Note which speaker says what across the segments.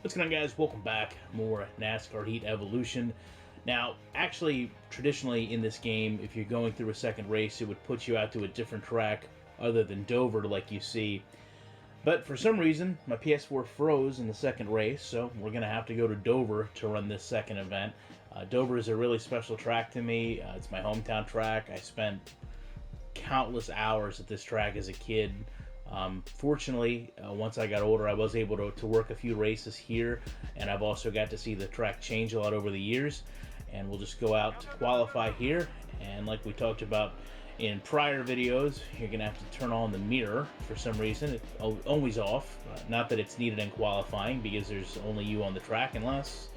Speaker 1: What's going on, guys? Welcome back. More NASCAR Heat Evolution. Now, actually, traditionally in this game, if you're going through a second race, it would put you out to a different track other than Dover, like you see. But for some reason, my PS4 froze in the second race, so we're going to have to go to Dover to run this second event. Dover is a really special track to me. It's my hometown track. I spent countless hours at this track as a kid. Fortunately, once I got older, I was able to work a few races here, and I've also got to see the track change a lot over the years. And we'll just go out to qualify here, and like we talked about in prior videos, you're gonna have to turn on the mirror for some reason. It's always off. Not that it's needed in qualifying, because there's only you on the track, unless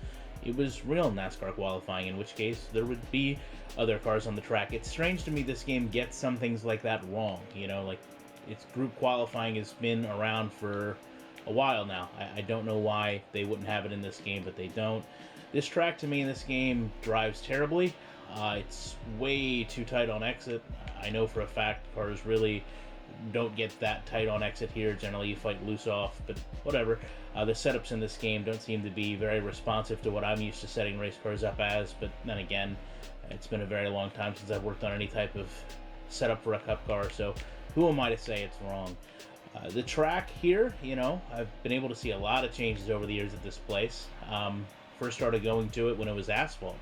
Speaker 1: it was real NASCAR qualifying, in which case there would be other cars on the track. It's strange to me this game gets some things like that wrong, like its group qualifying has been around for a while now. I don't know why they wouldn't have it in this game, but they don't. This track to me in this game drives terribly. It's way too tight on exit. I know for a fact cars really don't get that tight on exit here. Generally you fight loose off, but whatever. The setups in this game don't seem to be very responsive to what I'm used to setting race cars up as, but then again, it's been a very long time since I've worked on any type of setup for a cup car, so who am I to say it's wrong? The track here, I've been able to see a lot of changes over the years at this place. First started going to it when it was asphalt,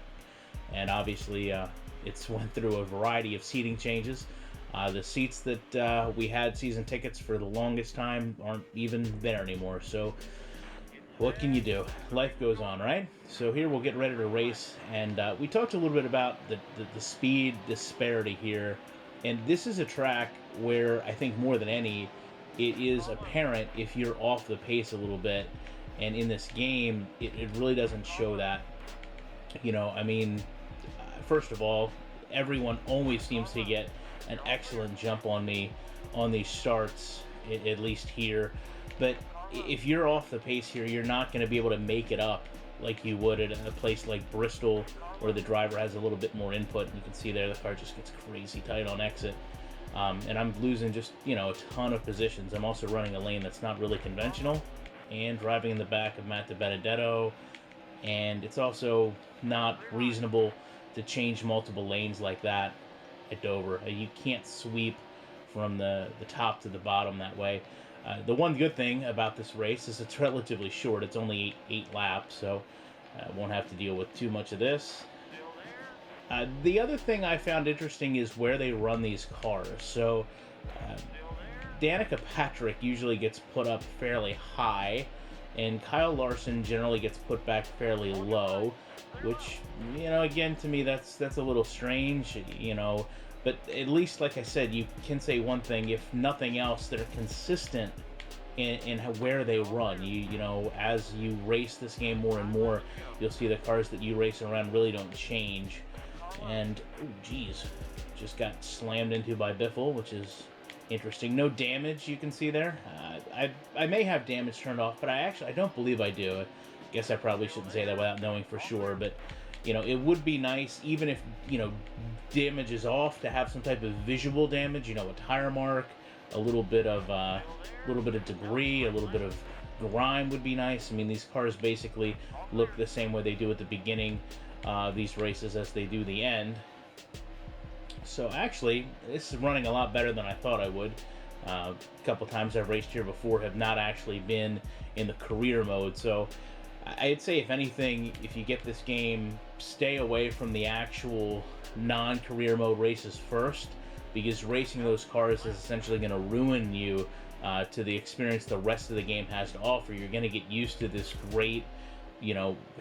Speaker 1: and obviously it's went through a variety of seating changes. The seats that we had season tickets for the longest time aren't even there anymore, so what can you do? Life goes on, right? So here we'll get ready to race, and we talked a little bit about the speed disparity here. And this is a track where I think more than any, it is apparent if you're off the pace a little bit. And in this game, it really doesn't show that. First of all, everyone always seems to get an excellent jump on me on these starts, at least here. But if you're off the pace here, you're not going to be able to make it up like you would at a place like Bristol, where the driver has a little bit more input. You can see there the car just gets crazy tight on exit. And I'm losing just, a ton of positions. I'm also running a lane that's not really conventional and driving in the back of Matt DiBenedetto. And it's also not reasonable to change multiple lanes like that at Dover. You can't sweep from the top to the bottom that way. The one good thing about this race is it's relatively short. It's only eight laps, so I won't have to deal with too much of this. The other thing I found interesting is where they run these cars. So Danica Patrick usually gets put up fairly high, and Kyle Larson generally gets put back fairly low, which, again, to me that's a little strange, But at least, like I said, you can say one thing: if nothing else, they're consistent in where they run. As you race this game more and more, you'll see the cars that you race around really don't change. And, just got slammed into by Biffle, which is interesting. No damage, you can see there. I may have damage turned off, but I don't believe I do. I guess I probably shouldn't say that without knowing for sure, but it would be nice, even if, damage is off, to have some type of visual damage, a tire mark, a little bit of debris, a little bit of grime would be nice. These cars basically look the same way they do at the beginning of these races as they do the end. So actually, this is running a lot better than I thought I would. A couple times I've raced here before have not actually been in the career mode, so I'd say, if anything, if you get this game, stay away from the actual non-career mode races first, because racing those cars is essentially going to ruin you to the experience the rest of the game has to offer. You're going to get used to this great,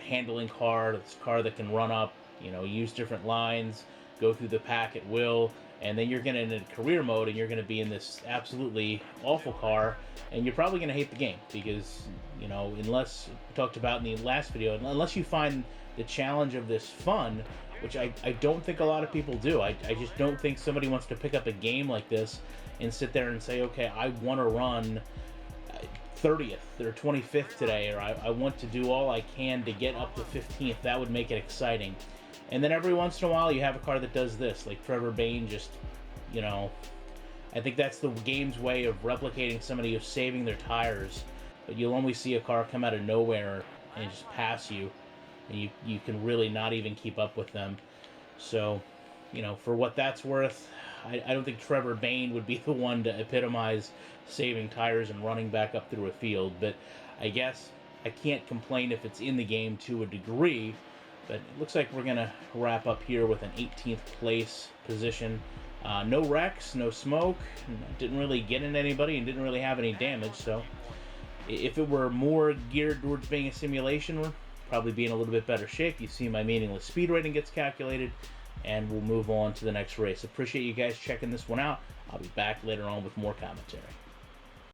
Speaker 1: handling car, this car that can run up, use different lines, go through the pack at will, and then you're going to enter career mode, and you're going to be in this absolutely awful car, and you're probably going to hate the game, because, unless, we talked about in the last video, unless you find the challenge of this fun, which I don't think a lot of people do. I just don't think somebody wants to pick up a game like this and sit there and say, okay, I want to run 30th or 25th today, or I want to do all I can to get up to 15th. That would make it exciting. And then every once in a while you have a car that does this, like Trevor Bayne. Just, I think that's the game's way of replicating somebody who's saving their tires but you'll always see a car come out of nowhere and just pass you, and you can really not even keep up with them. So, for what that's worth, I don't think Trevor Bayne would be the one to epitomize saving tires and running back up through a field, but I guess I can't complain if it's in the game to a degree. But it looks like we're going to wrap up here with an 18th place position. No wrecks, no smoke, didn't really get into anybody, and didn't really have any damage. So if it were more geared towards being a simulation, we'd probably be in a little bit better shape. You see my meaningless speed rating gets calculated, and we'll move on to the next race. Appreciate you guys checking this one out. I'll be back later on with more commentary.